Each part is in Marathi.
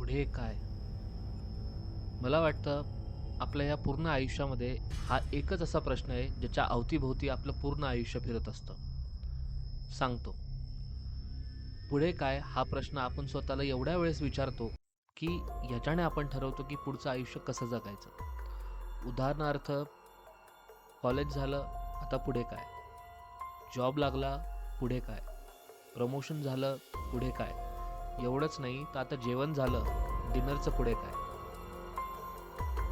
पुढे काय? मला वाटतं आपल्या या पूर्ण आयुष्यामध्ये हा एकच असा प्रश्न आहे ज्याच्या अवतीभोवती आपलं पूर्ण आयुष्य फिरत असतं. सांगतो. पुढे काय हा प्रश्न आपण स्वतःला एवढ्या वेळेस विचारतो, की ह्याच्याने आपण ठरवतो की पुढचं आयुष्य कसं जगायचं. उदाहरणार्थ कॉलेज झालं, आता पुढे काय? जॉब लागला, पुढे काय? प्रमोशन झालं, पुढे काय? एवढंच नाही तर आता जेवण झालं, डिनरचं पुढे काय?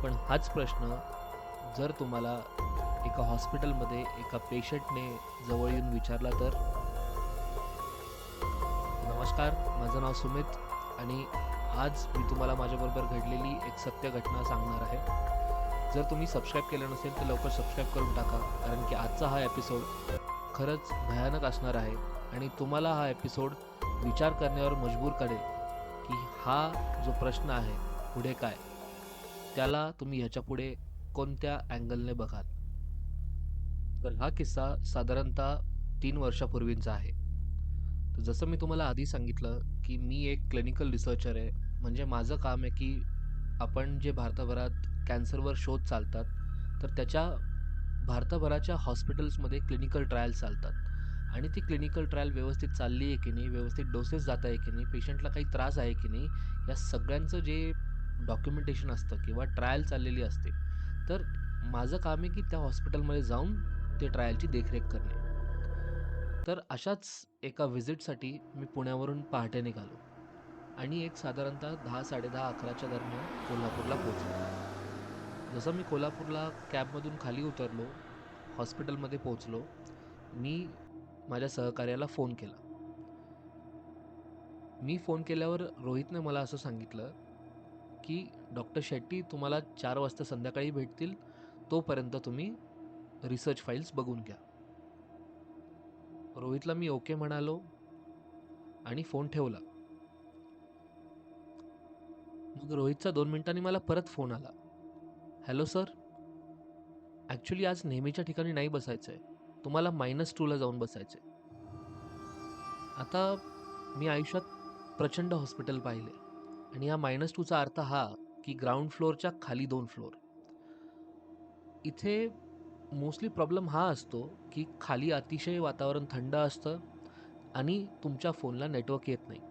पण हाच प्रश्न जर तुम्हाला एका हॉस्पिटलमध्ये एका पेशंटने जवळ येऊन विचारला तर? नमस्कार, माझं नाव सुमित आणि आज मी तुम्हाला माझ्याबरोबर घडलेली एक सत्य घटना सांगणार आहे. जर तुम्ही सबस्क्राईब केलं नसेल तर लवकर सबस्क्राईब करून टाका, कारण की आजचा हा एपिसोड खरंच भयानक असणार आहे आणि तुम्हाला हा एपिसोड विचार करण्यावर मजबूर करेल, की हा जो प्रश्न आहे, पुढे काय? त्याला तुम्ही ह्याच्यापुढे कोणत्या अँगलने बघाल? तर हा किस्सा साधारणतः 3 वर्षापूर्वींचा आहे. तर जसं मी तुम्हाला आधी सांगितलं, की मी एक क्लिनिकल रिसर्चर आहे. म्हणजे माझं काम आहे, की आपण जे भारताभरात कॅन्सरवर शोध चालतात, तर त्याच्या भारताभराच्या हॉस्पिटल्समध्ये क्लिनिकल ट्रायल्स चालतात आणि ती क्लिनिकल ट्रायल व्यवस्थित चालली आहे की नाही, व्यवस्थित डोसेस जात आहे की नाही, पेशंटला काही त्रास आहे की नाही, या सगळ्यांचं जे डॉक्युमेंटेशन असतं किंवा ट्रायल चाललेली असते. तर माझं काम आहे, की त्या हॉस्पिटलमध्ये जाऊन ते ट्रायलची देखरेख करणे. तर अशाच एका व्हिजिटसाठी मी पुण्यावरून पहाटे निघालो आणि एक साधारणतः 10, 10:30, 11च्या दरम्यान कोल्हापूरला पोहोचलो. जसं मी कोल्हापूरला कॅबमधून खाली उतरलो, हॉस्पिटलमध्ये पोहोचलो, मी माझ्या सहकार्याला फोन केला. मी फोन केल्यावर रोहितने मला असं सांगितलं, की "डॉक्टर शेट्टी तुम्हाला 4 वाजता संध्याकाळी भेटतील, तोपर्यंत तुम्ही रिसर्च फाइल्स बघून घ्या." रोहितला मी ओके म्हणालो आणि फोन ठेवला. मग रोहितचा 2 मिनिटांनी मला परत फोन आला. "हॅलो सर, ॲक्चुअली आज नेहमीच्या ठिकाणी नाही बसायचंय. तुम्हाला -2ला जाऊन बसायचंय." आता मी आयुष्यात प्रचंड हॉस्पिटल पाहिले आणि या -2चा अर्थ हा, की ग्राउंड फ्लोअरच्या खाली 2 फ्लोअर. इथे मोस्टली प्रॉब्लेम हा असतो, की खाली अतिशय वातावरण थंड असतं आणि तुमच्या फोनला नेटवर्क येत नाही.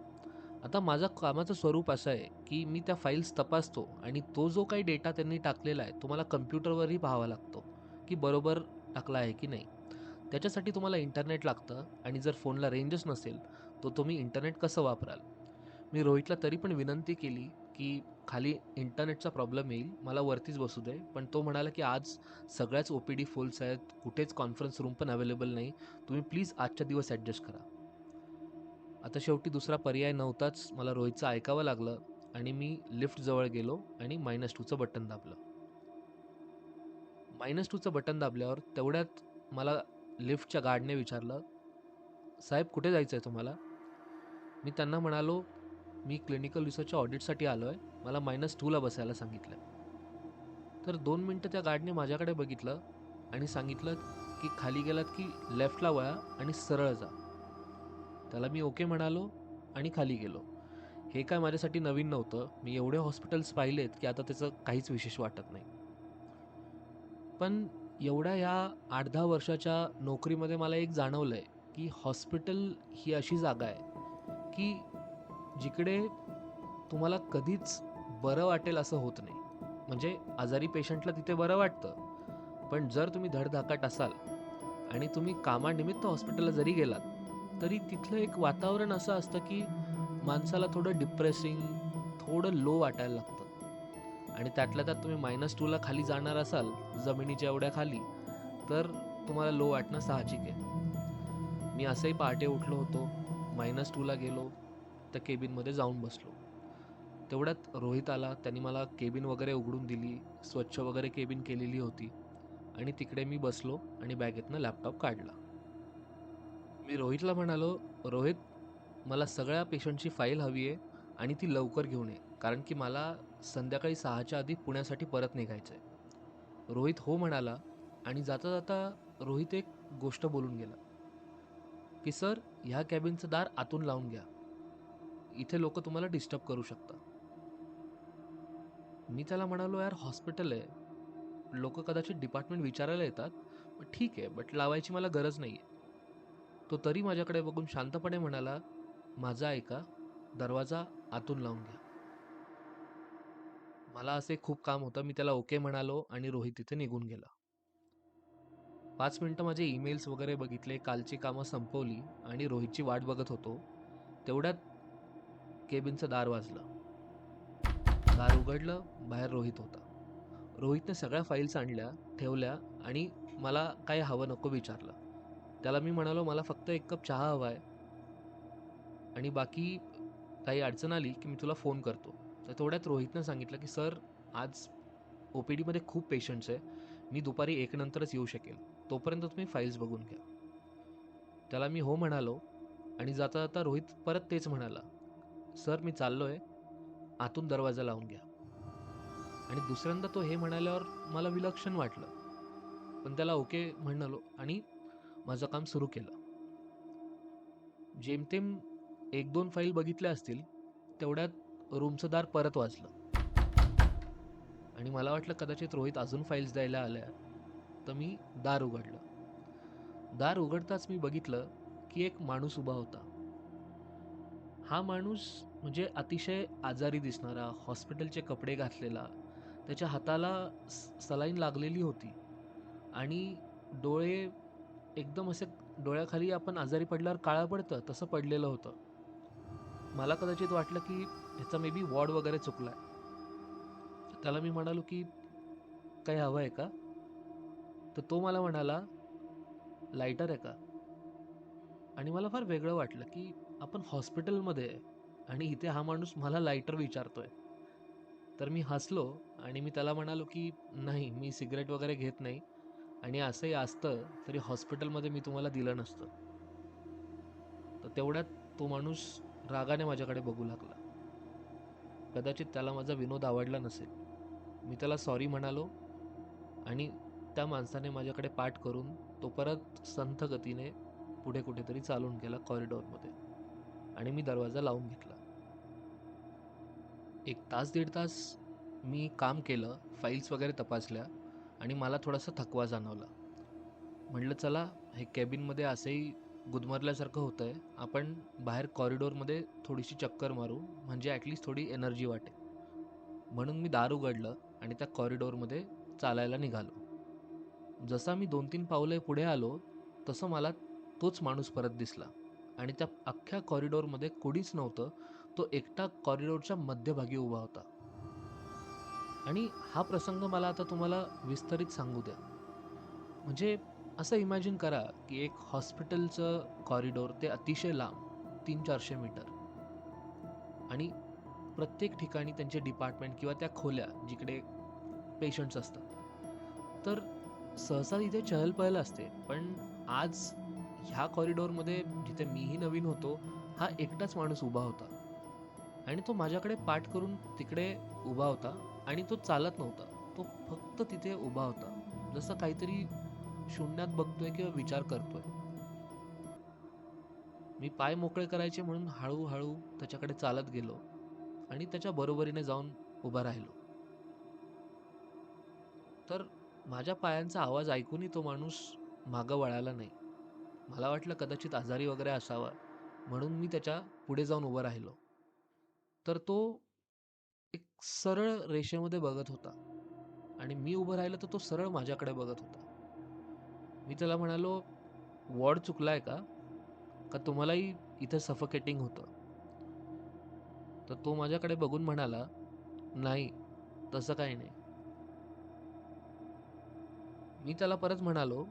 आता माझं कामाचं स्वरूप असं आहे, की मी त्या फाइल्स तपासतो आणि तो जो काही डेटा त्यांनी टाकलेला आहे, तो मला कॉम्प्युटरवरही पाहावा लागतो, की बरोबर टाकला आहे की नाही. त्याच्यासाठी तुम्हाला इंटरनेट लागतं आणि जर फोनला रेंजच नसेल, तर तुम्ही इंटरनेट कसं वापराल? मी रोहितला तरी पण विनंती केली, की खाली इंटरनेटचा प्रॉब्लेम येईल, मला वरतीच बसू दे. पण तो म्हणाला, की आज सगळ्याच ओ-पी-डी फुल्स आहेत, कुठेच कॉन्फरन्स रूम पण अवेलेबल नाही. तुम्ही प्लीज आजच्या दिवस ॲडजस्ट करा. आता शेवटी दुसरा पर्याय नव्हताच. मला रोहितचं ऐकावं लागलं आणि मी लिफ्टजवळ गेलो आणि -2चं बटन दाबलं. -2चं बटन दाबल्यावर तेवढ्यात मला लिफ्टच्या गार्डने विचारलं, "साहेब कुठे जायचंय तुम्हाला?" मी त्यांना म्हणालो, "मी क्लिनिकल रिसर्चच्या ऑडिटसाठी आलोय. मला -2ला बसायला सांगितलंय." तर 2 मिनिटं त्या गार्डने माझ्याकडे बघितलं आणि सांगितलं, की "खाली गेलात की लेफ्टला वळा आणि सरळ जा." त्याला मी ओके म्हणालो आणि खाली गेलो. हे काय माझ्यासाठी नवीन नव्हतं. मी एवढे हॉस्पिटल्स पाहिलेत, की आता त्याचं काहीच विशेष वाटत नाही. पण एवढ्या ह्या 8-10 वर्षाच्या नोकरीमध्ये मला एक जाणवलंय, की हॉस्पिटल ही अशी जागा आहे, की जिकडे तुम्हाला कधीच बरं वाटेल असं होत नाही. म्हणजे आजारी पेशंटला तिथे बरं वाटतं. पण जर तुम्ही धडधाकट असाल आणि तुम्ही कामानिमित्त हॉस्पिटलला जरी गेलात, तरी तिथलं एक वातावरण असं असतं, की माणसाला थोडं डिप्रेसिंग, थोडं लो वाटायला लागतं. आणि त्यातल्या त्यात तुम्ही -2ला खाली जाणार असाल, जमिनीच्या एवढ्या खाली, तर तुम्हाला लो वाटणं साहजिक आहे. मी असंही पहाटे उठलो होतो, -2ला गेलो, त्या केबिनमध्ये जाऊन बसलो. तेवढ्यात रोहित आला. त्याने मला केबिन वगैरे उघडून दिली, स्वच्छ वगैरे केबिन केलेली होती आणि तिकडे मी बसलो आणि बॅगेतनं लॅपटॉप काढला. मी रोहितला म्हणालो, "रोहित, मला सगळ्या पेशंटची फाईल हवी आहे आणि ती लवकर घेऊन ये. कारण की मला संध्याकाळी 6च्या आधी पुण्यासाठी परत निघायचंय." रोहित हो म्हणाला आणि जाता-जाता रोहित एक गोष्ट बोलून गेला, की "सर, ह्या कॅबिनचं दार आतून लावून घ्या. इथे लोकं तुम्हाला डिस्टर्ब करू शकतात." मी त्याला म्हणालो, "यार हॉस्पिटल आहे. लोकं कदाचित डिपार्टमेंट विचारायला येतात. पण ठीक आहे, बट लावायची मला गरज नाहीये." तो तरी माझ्याकडे बघून शांतपणे म्हणाला, "माझं ऐका, दरवाजा आतून लावून घ्या." मला असे खूप काम होतं. मी त्याला ओके म्हणालो आणि रोहित तिथे निघून गेला. 5 मिनिटं माझे ईमेल्स वगैरे बघितले, कालची कामं संपवली आणि रोहितची वाट बघत होतो. तेवढ्यात केबिनचं दार वाजलं. दार उघडलं, बाहेर रोहित होता. रोहितने सगळ्या फाईल्स आणल्या, ठेवल्या आणि मला काय हवं नको विचारलं. त्याला मी म्हणालो, "मला फक्त 1 कप चहा हवा आहे आणि बाकी काही अडचण आली की मी तुला फोन करतो." तर तेवढ्यात रोहितनं सांगितलं की "सर, आज OPDमध्ये खूप पेशंट्स आहे. मी दुपारी 1 नंतरच येऊ शकेल. तोपर्यंत तुम्ही फाईल्स बघून घ्या." त्याला मी हो म्हणालो आणि जाता-जाता रोहित परत तेच म्हणाला, "सर, मी चाललोय. आतून दरवाजा लावून घ्या." आणि दुसऱ्यांदा तो हे म्हणाल्यावर मला विलक्षण वाटलं. पण त्याला ओके म्हणालो आणि माझं काम सुरू केलं. जेमतेम 1-2 फाईल बघितल्या असतील, तेवढ्यात रूमचं दार परत वाजलं आणि मला वाटलं कदाचित रोहित अजून फाईल्स द्यायला आलाय. तर मी दार उघडलं. दार उघडताच मी बघितलं, की एक माणूस उभा होता. हा माणूस म्हणजे अतिशय आजारी दिसणारा, हॉस्पिटलचे कपडे घातलेला, त्याच्या हाताला सलाईन लागलेली होती आणि डोळे एकदम असे डोळ्याखाली आपण आजारी पडल्यावर काळं पडतं तसं पडलेलं होतं. मला कदाचित वाटलं, की ह्याचा मे बी वॉर्ड वगैरे चुकलाय. तर त्याला मी म्हणालो, की "काही हवं आहे का?" तर तो मला म्हणाला, "लायटर आहे का?" आणि मला फार वेगळं वाटलं, की आपण हॉस्पिटलमध्ये आहे आणि इथे हा माणूस मला लायटर विचारतोय. तर मी हसलो आणि मी त्याला म्हणालो, की "नाही, मी सिगारेट वगैरे घेत नाही आणि असंही असतं तरी हॉस्पिटलमध्ये मी तुम्हाला दिलं नसतं." तर तेवढ्यात तो माणूस रागाने माझ्याकडे बघू लागला. कदाचित त्याला माझा विनोद आवडला नसेल. मी त्याला सॉरी म्हणालो आणि त्या माणसाने माझ्याकडे पाठ करून तो परत संथ गतीने पुढे कुठेतरी चालून गेला कॉरिडॉरमध्ये आणि मी दरवाजा लावून घेतला. 1 तास, 1.5 तास मी काम केलं, फाईल्स वगैरे तपासल्या आणि मला थोडासा थकवा जाणवला. म्हटलं चला हे केबिनमध्ये असंही गुदमरल्यासारखं होतंय. आपण बाहेर कॉरिडॉरमध्ये थोडीशी चक्कर मारू म्हणजे ॲटलीस्ट थोडी एनर्जी वाटेल. म्हणून मी दार उघडलं आणि त्या कॉरिडॉरमध्ये चालायला निघालो. जसा मी 2-3 पावले पुढे आलो, तसं मला तोच माणूस परत दिसला आणि त्या अख्ख्या कॉरिडॉरमध्ये कोणीच नव्हतं. तो एकटा कॉरिडॉरच्या मध्यभागी उभा होता आणि हा प्रसंग मला आता तुम्हाला विस्तारित सांगू द्या. म्हणजे असं इमॅजिन करा, की एक हॉस्पिटलचं कॉरिडॉर ते अतिशय लांब 300-400 मीटर आणि प्रत्येक ठिकाणी त्यांचे डिपार्टमेंट किंवा त्या खोल्या जिकडे पेशंट्स असतात. तर सहसा तिथे चहल-पहल असते. पण आज ह्या कॉरिडॉरमध्ये जिथे मीही नवीन होतो, हा एकटाच माणूस उभा होता आणि तो माझ्याकडे पाठ करून तिकडे उभा होता आणि तो चालत नव्हता. तो फक्त तिथे उभा होता. जसं काहीतरी शून्यात बघतोय किंवा विचार करतोय. मी पाय मोकळे करायचे म्हणून हळू त्याच्याकडे चालत गेलो आणि त्याच्या बरोबरीने जाऊन उभा राहिलो. तर माझ्या पायांचा आवाज ऐकूनही तो माणूस मागं वळाला नाही. मला वाटलं कदाचित आजारी वगैरे असावा, म्हणून मी त्याच्या पुढे जाऊन उभं राहिलो. तर तो एक सरळ रेषेमध्ये बघत होता आणि मी उभं राहिलो तर तो सरळ माझ्याकडे बघत होता. मी त्याला म्हणालो, "वॉर्ड चुकलाय का? का तुम्हालाही इथे सफोकेटिंग होतं?" तर तो माझ्याकडे बघून म्हणाला, "नाही, तसं काही नाही." मी त्याला परत म्हणालो,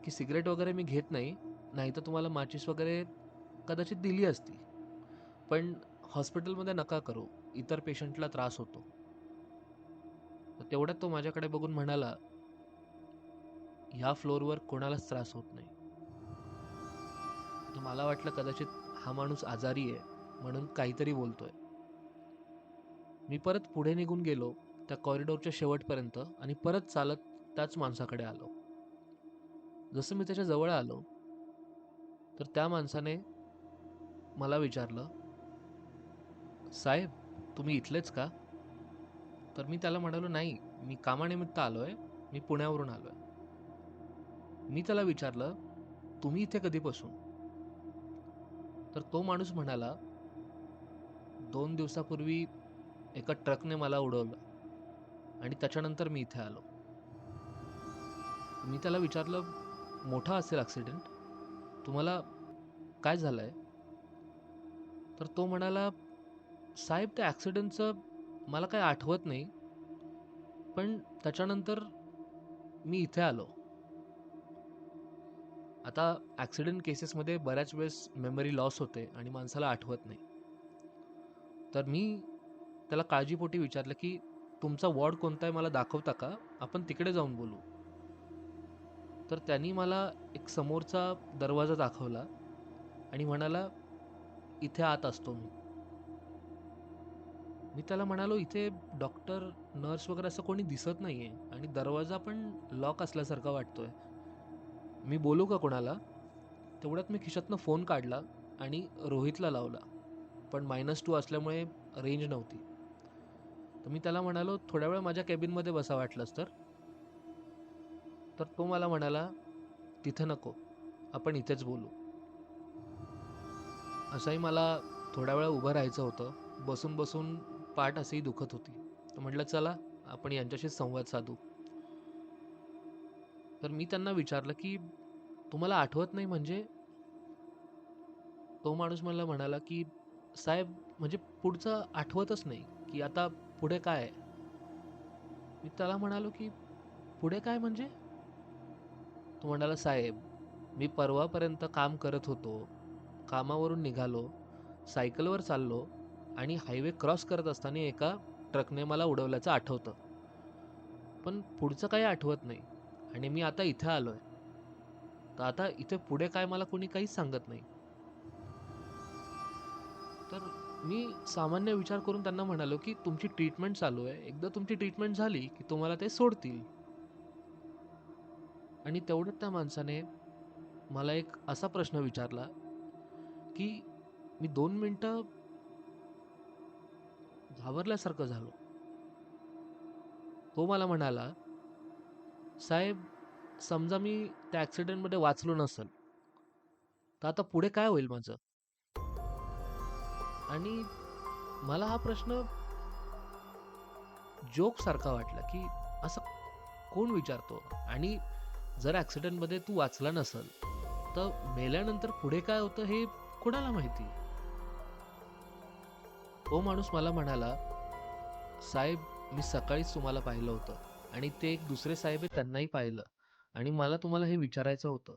की "सिगारेट वगैरे मी घेत नाही. नाहीतर तुम्हाला माचीस वगैरे कदाचित दिली असती. पण हॉस्पिटलमध्ये नका करू. इतर पेशंटला त्रास होतो." तर तेवढ्यात तो माझ्याकडे बघून म्हणाला, "ह्या फ्लोअरवर कोणालाच त्रास होत नाही." तर मला वाटलं कदाचित हा माणूस आजारी आहे म्हणून काहीतरी बोलतोय. मी परत पुढे निघून गेलो त्या कॉरिडॉरच्या शेवटपर्यंत आणि परत चालत त्याच माणसाकडे आलो. जसं मी त्याच्या जवळ आलो, तर त्या माणसाने मला विचारलं, "साहेब, तुम्ही इथलेच का?" तर मी त्याला म्हणालो, "नाही, मी कामानिमित्त आलोय. मी पुण्यावरून आलोय." मी त्याला विचारलं, "तुम्ही इथे कधीपासून?" तर तो माणूस म्हणाला, "2 दिवसापूर्वी एका ट्रकने मला उडवलं आणि त्याच्यानंतर मी इथे आलो." मी त्याला विचारलं, "मोठा असेल ॲक्सिडेंट? तुम्हाला काय झालंय?" तर तो म्हणाला, "साहेब, त्या ॲक्सिडेंटचं मला काही आठवत नाही, पण त्याच्यानंतर मी इथे आलो." आता ॲक्सिडेंट केसेसमध्ये बऱ्याच वेळेस मेमरी लॉस होते आणि माणसाला आठवत नाही. तर मी त्याला काळजीपोटी विचारलं, की "तुमचा वॉर्ड कोणता आहे मला दाखवता का? आपण तिकडे जाऊन बोलू." तर त्यांनी मला एक समोरचा दरवाजा दाखवला आणि म्हणाला, "इथे आत असतो मी." मी त्याला म्हणालो, "इथे डॉक्टर, नर्स वगैरे असं कोणी दिसत नाहीये आणि दरवाजा पण लॉक असल्यासारखा वाटतोय. मी बोलू का कोणाला?" तेवढ्यात मी खिशातनं फोन काढला आणि रोहितला लावला. पण -2 असल्यामुळे रेंज नव्हती. तर मी त्याला म्हणालो, "थोड्या वेळ माझ्या केबिनमध्ये बसा वाटलंस तर." तर तो मला म्हणाला, "तिथे नको. आपण इथेच बोलू." असंही मला थोड्या वेळ उभं राहायचं होतं. बसून-बसून पाठ अशीही दुखत होती. तर म्हटलं, "चला, आपण यांच्याशीच संवाद साधू." तर मी त्यांना विचारलं, की "तुम्हाला आठवत नाही म्हणजे?" तो माणूस मला म्हणाला, की "साहेब, म्हणजे पुढचं आठवतच नाही, की आता पुढे काय आहे?" मी त्याला म्हणालो, की "पुढे काय म्हणजे?" तो म्हणाला, "साहेब, मी परवापर्यंत काम करत होतो. कामावरून निघालो, सायकलवर चाललो आणि हायवे क्रॉस करत असताना एका ट्रकने मला उडवल्याचं आठवतं. पण पुढचं काही आठवत नाही आणि मी आता इथे आलोय. तर आता इथे पुढे काय मला कोणी काहीच सांगत नाही." तर मी सामान्य विचार करून त्यांना म्हणालो, की "तुमची ट्रीटमेंट चालू आहे. एकदा तुमची ट्रीटमेंट झाली, की तुम्हाला ते सोडतील." आणि तेवढ्यात त्या माणसाने मला एक असा प्रश्न विचारला, की मी 2 मिनिटं घाबरल्यासारखं झालो. तो मला म्हणाला, "साहेब, समजा मी त्या ॲक्सिडेंटमध्ये वाचलो नसेल, तर आता पुढे काय होईल माझं?" आणि मला हा प्रश्न जोकसारखा वाटला, की असं कोण विचारतो? आणि जर ॲक्सिडेंटमध्ये तू वाचला नसेल, तर मेल्यानंतर पुढे काय होतं हे कोणाला माहिती? तो माणूस मला म्हणाला, "साहेब, मी सकाळीच तुम्हाला पाहिलं होतं आणि ते एक दुसरे साहेब आहेत त्यांनाही पाहिलं आणि मला तुम्हाला हे विचारायचं होतं."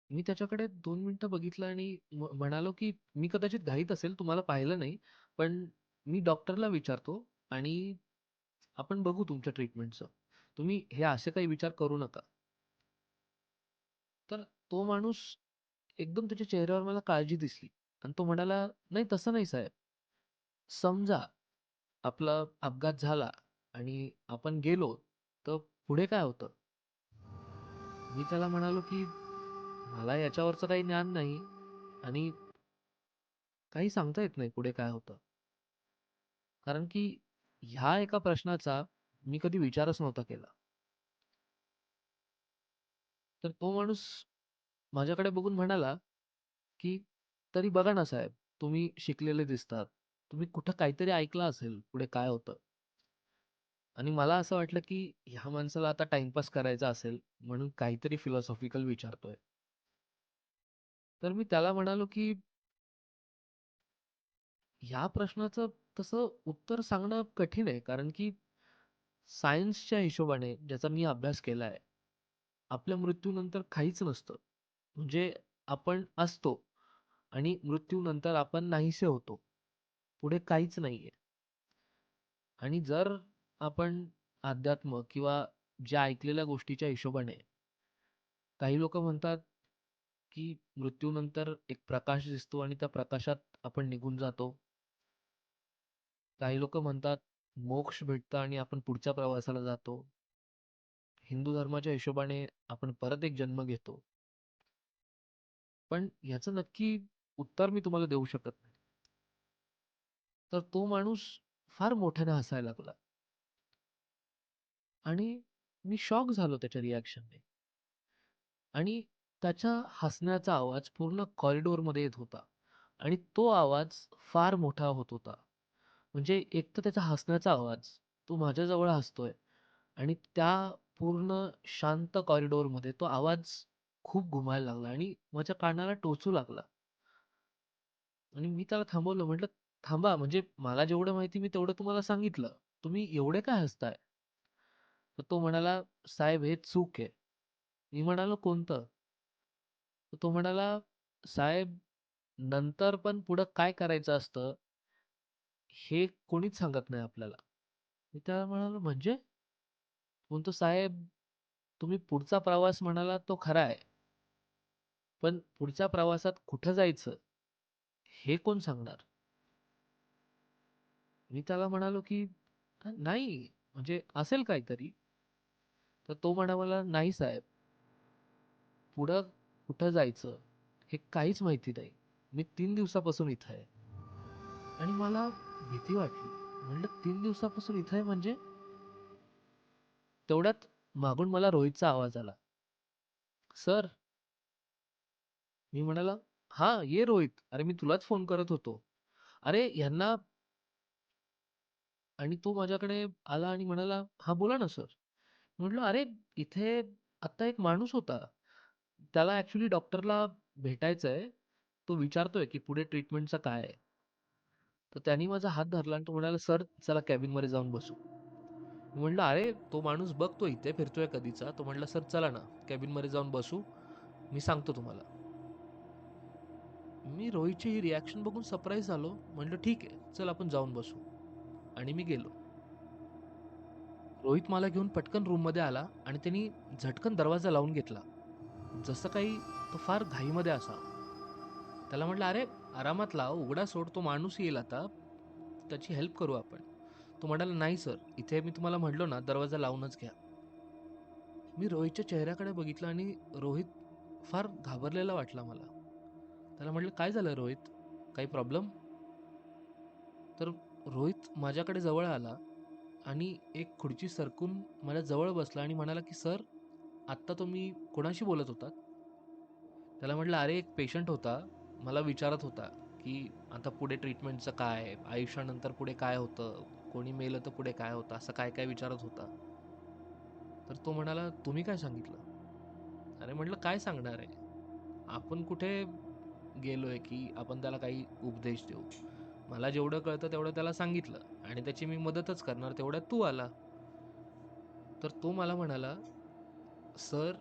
मी त्याच्याकडे 2 मिनिटं बघितलं आणि म्हणालो, की "मी कदाचित घाईत असेल, तुम्हाला पाहिलं नाही, पण मी डॉक्टरला विचारतो आणि आपण बघू तुमच्या ट्रीटमेंटचं. तुम्ही हे असे काही विचार करू नका." तर तो माणूस एकदम त्याच्या चेहऱ्यावर मला काळजी दिसली आणि तो म्हणाला, "नाही, तसं नाही साहेब. समजा आपला अपघात झाला आणि आपण गेलो, तर पुढे काय होतं?" मी त्याला म्हणालो, की "मला याच्यावरचं काही ज्ञान नाही आणि काही सांगता येत नाही पुढे काय होतं." कारण की ह्या एका प्रश्नाचा मी कधी विचारच नव्हता केला. तर तो माणूस माझ्याकडे बघून म्हणाला, की "तरी बघा ना साहेब, तुम्ही शिकलेले दिसतात. तुम्ही कुठं काहीतरी ऐकलं असेल पुढे काय होतं." आणि मला असं वाटलं, की ह्या माणसाला आता टाईमपास करायचा असेल म्हणून काहीतरी फिलॉसॉफिकल विचारतोय. तर मी त्याला म्हणालो, की ह्या प्रश्नाचं तसं उत्तर सांगणं कठीण आहे. कारण की सायन्सच्या हिशोबाने ज्याचा मी अभ्यास केलाय, आपल्या मृत्यूनंतर काहीच नसतं. म्हणजे आपण असतो आणि मृत्यूनंतर आपण नाहीसे होतो. पुढे काहीच नाहीये. आणि जर आपण अध्यात्म किंवा ज्या ऐकलेल्या गोष्टीच्या हिशोबाने काही लोकं म्हणतात, की मृत्यूनंतर एक प्रकाश दिसतो आणि त्या प्रकाशात आपण निघून जातो. काही लोकं म्हणतात, मोक्ष भेटतं आणि आपण पुढच्या प्रवासाला जातो. हिंदू धर्माच्या हिशोबाने आपण परत एक जन्म घेतो. पण ह्याचं नक्की उत्तर मी तुम्हाला देऊ शकत नाही. तर तो माणूस फार मोठ्याने हसायला लागला आणि मी शॉक झालो त्याच्या रिएक्शनने. आणि त्याच्या हसण्याचा आवाज पूर्ण कॉरिडॉरमध्ये येत होता आणि तो आवाज फार मोठा होत होता. म्हणजे एक तर त्याचा हसण्याचा आवाज, तो माझ्याजवळ हसतोय आणि त्या पूर्ण शांत कॉरिडॉरमध्ये तो आवाज खूप घुमायला लागला आणि माझ्या कानाला टोचू लागला. आणि मी त्याला थांबवलं. म्हटलं, "थांबा, म्हणजे मला जेवढं माहिती मी तेवढं तुम्हाला सांगितलं. तुम्ही एवढे काय हसताय?" तर तो म्हणाला, "साहेब, हे चूक आहे." मी म्हणालो, "कोणतं?" तर तो म्हणाला, "साहेब, नंतर पण पुढं काय करायचं असतं, हे कोणीच सांगत नाही आपल्याला." मी त्याला म्हणालो, "म्हणजे?" म्हणतो, "साहेब, तुम्ही पुढचा प्रवास म्हणालात तो खरा आहे. पण पुढच्या प्रवासात कुठं जायचं, हे कोण सांगणार?" मी त्याला म्हणालो, की नाही, म्हणजे असेल काहीतरी." तर तो म्हणाला, "नाही साहेब, पुढं कुठं जायचं हे काहीच माहिती नाही. मी 3 दिवसापासून इथं आहे." आणि मला भीती वाटली. म्हटलं, 3 दिवसापासून इथं आहे म्हणजे? तेवढ्यात मागून मला रोहितचा आवाज आला. "सर." मी म्हणाला, "हां, ये रोहित. अरे मी तुलाच फोन करत होतो. अरे ह्यांना." आणि तो माझ्याकडे आला आणि म्हणाला, "हां, बोला ना सर." म्हटलं, "अरे इथे आत्ता एक माणूस होता. त्याला ॲक्चुअली डॉक्टरला भेटायचंय. तो विचारतोय की पुढे ट्रीटमेंटचं काय आहे?" तर त्यांनी माझा हात धरला आणि तो म्हणाला, "सर चला कॅबिनमध्ये जाऊन बसू." मी म्हटलं, "अरे तो माणूस बघ तो इथे फिरतोय कधीचा." तो म्हटला, "सर चला ना कॅबिनमध्ये जाऊन बसू. मी सांगतो तुम्हाला." मी रोहितची ही रिॲक्शन बघून सरप्राईज झालो. म्हटलं, "ठीक आहे, चल आपण जाऊन बसू." आणि मी गेलो. रोहित मला घेऊन पटकन रूममध्ये आला आणि त्यांनी झटकन दरवाजा लावून घेतला. जसं काही तो फार घाईमध्ये असावा. त्याला म्हटलं, "अरे आरामात लाव, उघडा सोड, तो माणूस येईल आता, त्याची हेल्प करू आपण." तो म्हणाला, "नाही सर, इथे मी तुम्हाला म्हटलो ना दरवाजा लावूनच घ्या." मी रोहितच्या चेहऱ्याकडे बघितलं आणि रोहित फार घाबरलेला वाटला मला. त्याला म्हटलं, "काय झालं रोहित? काही प्रॉब्लेम?" तर रोहित माझ्याकडे जवळ आला आणि एक खुर्ची सरकून माझ्या जवळ बसला आणि म्हणाला, की "सर, आत्ता तुम्ही कोणाशी बोलत होतात?" त्याला म्हटलं, "अरे एक पेशंट होता. मला विचारत होता, की आता पुढे ट्रीटमेंटचं काय? आयुष्यानंतर पुढे काय होतं? कोणी मेलं तर पुढे काय होतं?" असं काय-काय विचारत होता. तर तो म्हणाला, "तुम्ही काय सांगितलं?" अरे म्हटलं, "काय सांगणार आहे? आपण कुठे गेलोय, की आपण त्याला काही उपदेश देऊ. मला जेवढं कळतं तेवढं त्याला सांगितलं आणि त्याची मी मदतच करणार तेवढ्यात तू आला." तर तो मला म्हणाला, "सर,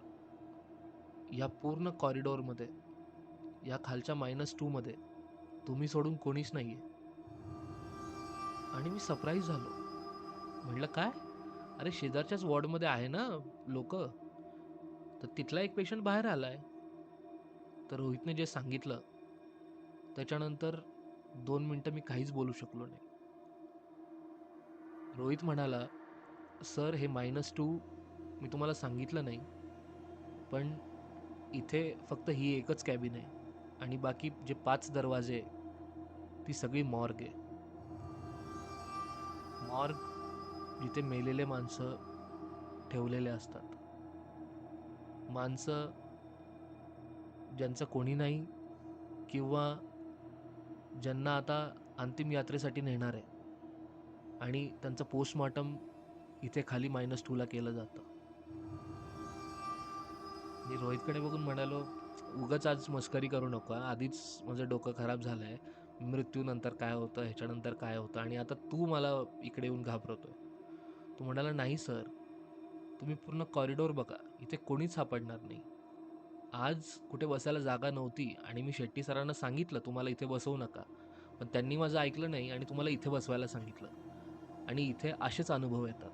या पूर्ण कॉरिडॉरमध्ये, या खालच्या -2 मध्ये तुम्ही सोडून कोणीच नाहीये." आणि मी सरप्राईज झालो. म्हटलं, "काय?" "अरे शेजारच्याच वॉर्डमध्ये आहे ना लोकं. तर तिथला एक पेशंट बाहेर आलाय." तर रोहितने जे सांगितलं त्याच्यानंतर 2 मिनिटं मी काहीच बोलू शकलो नाही. रोहित म्हणाला, "सर, हे -2 मी तुम्हाला सांगितलं नाही, पण इथे फक्त ही एकच कॅबिन आहे आणि बाकी जे 5 दरवाजे आहे, ती सगळी मॉर्ग आहे. मॉर्ग जिथे मेलेले माणसं ठेवलेले असतात. माणसं ज्यांचं कोणी नाही किंवा ज्यांना आता अंतिम यात्रेसाठी नेणार आहे आणि त्यांचं पोस्टमॉर्टम इथे खाली -2 ला केलं जातं." मी रोहितकडे बघून म्हणालो, "उगाच आज मस्करी करू नको हां. आधीच माझं डोकं खराब झालंय. मृत्यूनंतर काय होतं, ह्याच्यानंतर काय होतं आणि आता तू मला इकडे येऊन घाबरवतोय." तो म्हणाला, "नाही सर, तुम्ही पूर्ण कॉरिडॉर बघा. इथे कोणीच सापडणार नाही. आज कुठे बसायला जागा नव्हती आणि मी शेट्टी सरांना सांगितलं तुम्हाला इथे बसवू नका. पण त्यांनी माझं ऐकलं नाही आणि तुम्हाला इथे बसवायला सांगितलं. आणि इथे असेच अनुभव येतात."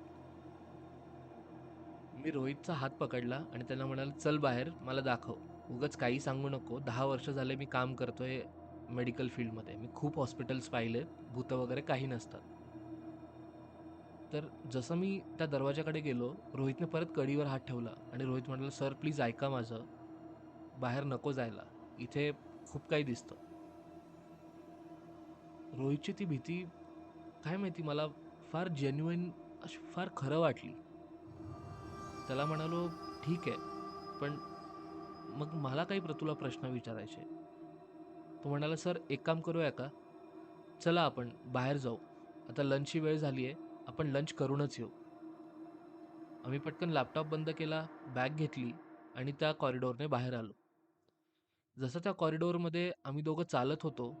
मी रोहितचा हात पकडला आणि त्याला म्हणालो, "चल बाहेर, मला दाखव. उगाच काही सांगू नको. 10 वर्ष झाले मी काम करतोय मेडिकल फील्डमध्ये. मी खूप हॉस्पिटल्स पाहिलेत. भूतं वगैरे काही नसतात." तर जसं मी त्या दरवाजाकडे गेलो, रोहितने परत कडीवर हात ठेवला आणि रोहित म्हणाला, "सर प्लीज ऐका माझं. बाहेर नको जायला. इथे खूप काही दिसतं." रोहितची ती भीती काय माहिती मला फार जेन्युइन अशी फार खरं वाटली. त्याला म्हणालो, "ठीक आहे, पण मग मला काही तुला प्रश्न विचारायचे." तो म्हणाला, "सर एक काम करूया का? चला आपण बाहेर जाऊ. आता लंचची वेळ झाली आहे. आपण लंच करूनच येऊ." आम्ही पटकन लॅपटॉप बंद केला, बॅग घेतली आणि त्या कॉरिडॉरने बाहेर आलो. जसं त्या कॉरिडॉरमध्ये आम्ही दोघं चालत होतो,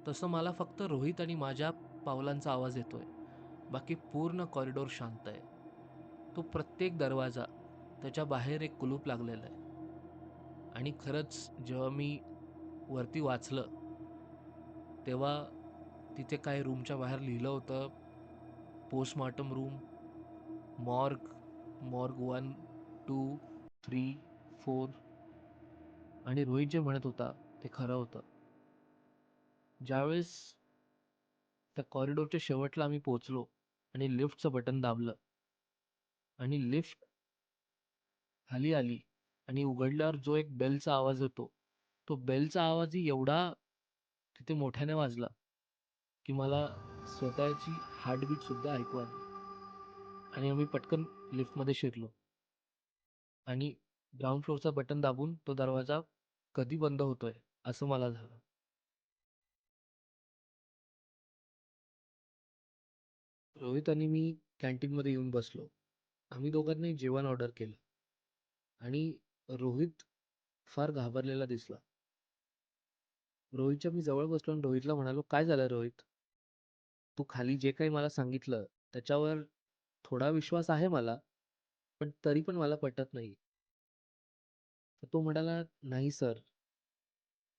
तसं मला फक्त रोहित आणि माझ्या पावलांचा आवाज येतोय. बाकी पूर्ण कॉरिडॉर शांत आहे. तो प्रत्येक दरवाजा, त्याच्या बाहेर एक कुलूप लागलेलं आहे. आणि खरंच जेव्हा मी वरती वाचलं, तेव्हा तिथे काय रूमच्या बाहेर लिहिलं होतं, पोस्टमॉर्टम रूम, मॉर्ग, मॉर्ग 1, 2, 3, 4. आणि रोहित जे म्हणत होता ते खरं होतं. ज्यावेळेस त्या कॉरिडॉरच्या शेवटला आम्ही पोहोचलो आणि लिफ्टचं बटन दाबलं आणि लिफ्ट खाली आली आणि उघडल्यावर जो एक बेलचा आवाज होतो, तो बेलचा आवाजही एवढा तिथे मोठ्याने वाजला की मला स्वतःची हार्टबीट सुद्धा ऐकू आली. आणि आम्ही पटकन लिफ्टमध्ये शिरलो आणि ग्राउंड फ्लोअरचा बटन दाबून तो दरवाजा कधी बंद होतोय असं मला झालं. रोहित आणि मी कॅन्टीनमध्ये येऊन बसलो. आम्ही दोघांनी जेवण ऑर्डर केलं आणि रोहित फार घाबरलेला दिसला. रोहितच्या मी जवळ बसलो आणि रोहितला म्हणालो, "काय झालं रोहित? तू खाली जे काही मला सांगितलं त्याच्यावर थोडा विश्वास आहे मला, पण तरी पण मला पटत नाही." तर तो म्हणाला, "नाही सर,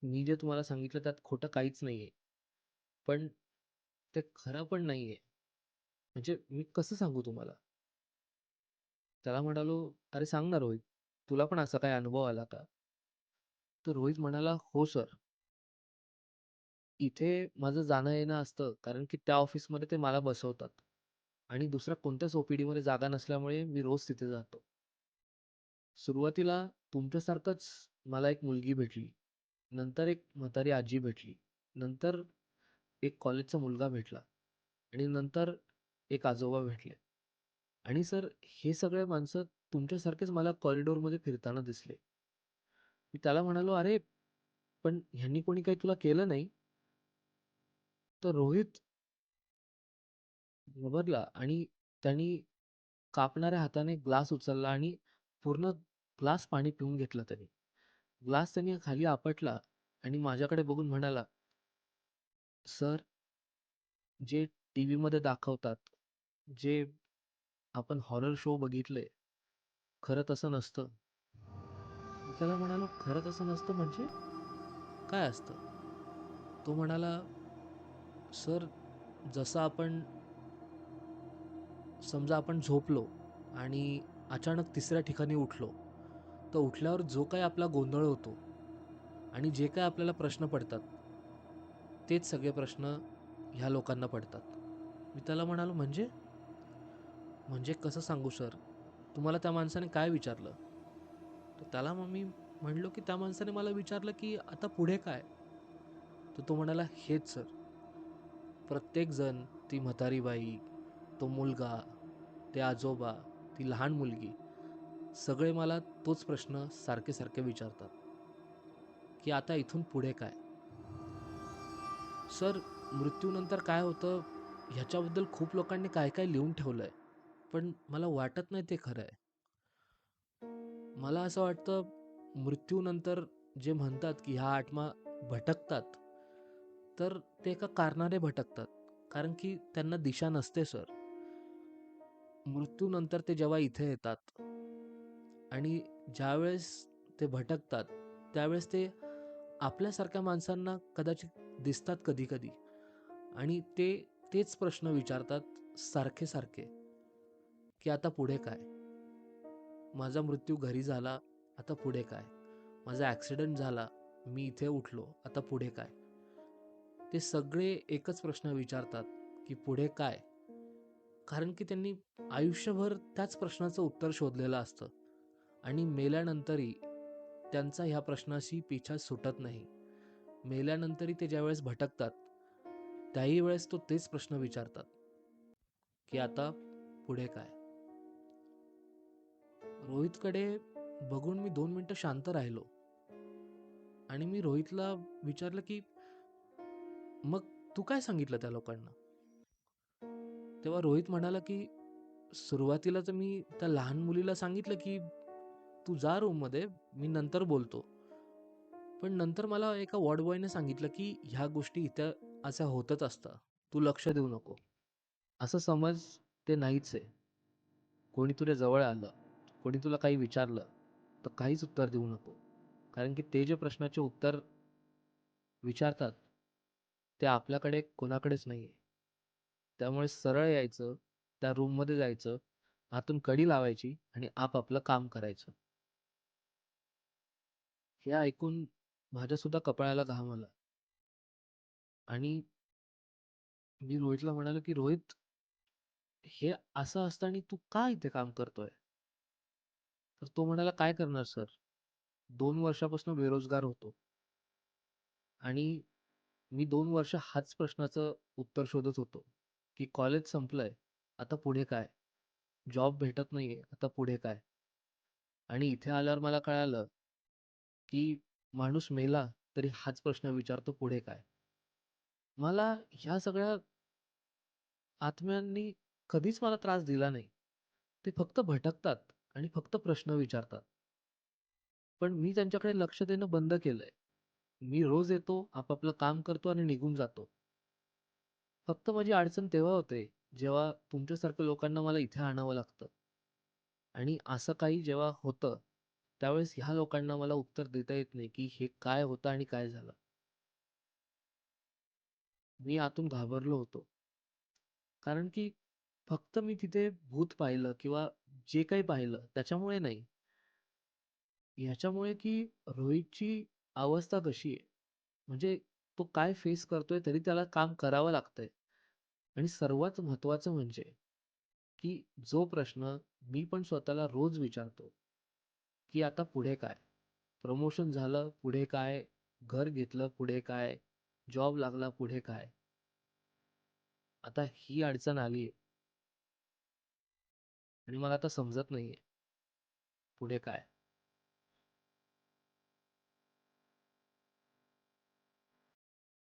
मी जे तुम्हाला सांगितलं त्यात खोटं काहीच नाहीये. पण ते खरं पण नाहीये. म्हणजे मी कसं सांगू तुम्हाला?" त्याला म्हणालो, "अरे सांग ना रोहित, तुला पण असा काही अनुभव आला का?" तर रोहित म्हणाला, "हो सर. इथे माझं जाणं-येणं असतं कारण की त्या ऑफिसमध्ये ते मला बसवतात आणि दुसऱ्या कोणत्याच ओ-पी-डीमध्ये जागा नसल्यामुळे मी रोज तिथे जातो. सुरुवातीला तुमच्यासारखंच मला एक मुलगी भेटली. नंतर एक म्हातारी आजी भेटली. नंतर एक कॉलेजचा मुलगा भेटला आणि नंतर एक आजोबा भेटले. आणि सर हे सगळे माणसं तुमच्यासारखेच मला कॉरिडॉरमध्ये फिरताना दिसले." मी त्याला म्हणालो, "अरे, पण ह्यांनी कोणी काही तुला केलं नाही?" तर रोहित घाबरला आणि त्यांनी कापणाऱ्या हाताने ग्लास उचलला आणि पूर्ण ग्लास पाणी पिऊन घेतलं त्याने. ग्लास त्याने खाली आपटला आणि माझ्याकडे बघून म्हणाला, "सर, जे टीव्हीमध्ये दाखवतात, जे आपण हॉरर शो बघितले, खरं तसं नसतं." मी त्याला म्हणालो, "खरं तसं नसतं म्हणजे? काय असतं?" तो म्हणाला, "सर, जसं आपण समजा आपण झोपलो आणि अचानक तिसऱ्या ठिकाणी उठलो, तर उठल्यावर जो काही आपला गोंधळ होतो आणि जे काही आपल्याला प्रश्न पडतात, तेच सगळे प्रश्न ह्या लोकांना पडतात." मी त्याला म्हणालो, "म्हणजे? म्हणजे कसं सांगू सर? तुम्हाला त्या माणसाने काय विचारलं?" तर त्याला मग मी म्हणलो, की त्या माणसाने मला विचारलं, की "आता पुढे काय?" तर तो म्हणाला, "हेच सर. प्रत्येक जण, ती म्हातारी बाई, तो मुलगा, ते आजोबा, ती लहान मुलगी, सगळे मला तोच प्रश्न सारखे सारखे विचारतात, की आता इथून पुढे काय?" सर, मृत्यूनंतर काय होतं ह्याच्याबद्दल खूप लोकांनी काय काय लिहून ठेवलंय, पण मला वाटत नाही ते खरं आहे. मला असं वाटतं मृत्यूनंतर जे म्हणतात की ह्या आत्मा भटकतात, तर ते एका कारणाने भटकतात. कारण की त्यांना दिशा नसते सर. मृत्यूनंतर ते जेव्हा इथे येतात आणि ज्यावेळेस ते भटकतात, त्यावेळेस ते आपल्यासारख्या माणसांना कदाचित दिसतात कधी-कधी आणि ते तेच प्रश्न विचारतात सारखे-सारखे, की आता पुढे काय? माझा मृत्यू घरी झाला, आता पुढे काय? माझा ॲक्सिडेंट झाला, मी इथे उठलो, आता पुढे काय? ते सगळे एकच प्रश्न विचारतात, की पुढे काय? कारण की त्यांनी आयुष्यभर त्याच प्रश्नाचं उत्तर शोधलेलं असतं आणि मेल्यानंतरही त्यांचा ह्या प्रश्नाशी पिछा सुटत नाही. मेल्यानंतरही ते ज्यावेळेस भटकतात, त्याही वेळेस तो तेच प्रश्न विचारतात. की आता पुढे काय. रोहितकडे बघून मी 2 मिनिटं शांत राहिलो आणि मी रोहितला विचारलं की मग तू काय सांगितलं त्या लोकांना. तेव्हा रोहित म्हणाला की सुरुवातीला तर मी त्या लहान मुलीला सांगितलं की तू जा रूम मध्ये, मी नंतर बोलतो. पण नंतर मला एका वॉर्ड बॉयने सांगितलं की ह्या गोष्टी इथे अशा होतच असतात, तू लक्ष देऊ नको. असं समज ते नाहीच आहे. कोणी तुझ्या जवळ आलं, कोणी तुला काही विचारलं, तर काहीच उत्तर देऊ नको. कारण की ते जे प्रश्नाचे उत्तर विचारतात ते आपल्याकडे कोणाकडेच नाहीये. त्यामुळे सरळ यायचं, त्या रूममध्ये जायचं, आतून कडी लावायची आणि आपापलं काम करायचं. हे ऐकून माझ्या सुद्धा कपाळाला घाम आला आणि मी रोहितला म्हणालो की रोहित, हे असं असताना तू का इथे काम करतोय. तर तो म्हणाला काय करणार सर, 2 वर्षापासून बेरोजगार होतो आणि मी 2 वर्ष हाच प्रश्नाचं उत्तर शोधत होतो की कॉलेज संपलंय, आता पुढे काय. जॉब भेटत नाहीये, आता पुढे काय. आणि इथे आल्यावर मला कळालं की माणूस मेला तरी हाच प्रश्न विचारतो, पुढे काय. मला ह्या सगळ्या आत्म्यांनी कधीच मला त्रास दिला नाही. ते फक्त भटकतात आणि फक्त प्रश्न विचारतात. पण मी त्यांच्याकडे लक्ष देणं बंद केलंय. मी रोज येतो, आपापलं काम करतो आणि निघून जातो. फक्त माझी अडचण तेव्हा होते, जेव्हा तुमच्यासारख्या लोकांना मला इथे आणावं लागतं. आणि असं काही जेव्हा होतं, त्यावेळेस ह्या लोकांना मला उत्तर देता येत नाही, की हे काय होतं आणि काय झालं. मी आतून घाबरलो होतो. कारण की फक्त मी तिथे भूत पाहिलं किंवा जे काही पाहिलं त्याच्यामुळे नाही. ह्याच्यामुळे की रोहितची अवस्था कशी आहे. म्हणजे तो काय फेस करतोय तरी त्याला काम करावं लागतंय. आणि सर्वात महत्त्वाचं म्हणजे, की जो प्रश्न मी पण स्वतःला रोज विचारतो, की आता पुढे काय? प्रमोशन झालं, पुढे काय? घर घेतलं, पुढे काय? जॉब लागला, पुढे काय? आता ही अडचण आलीये आणि मला आता समजत नाहीये, पुढे काय?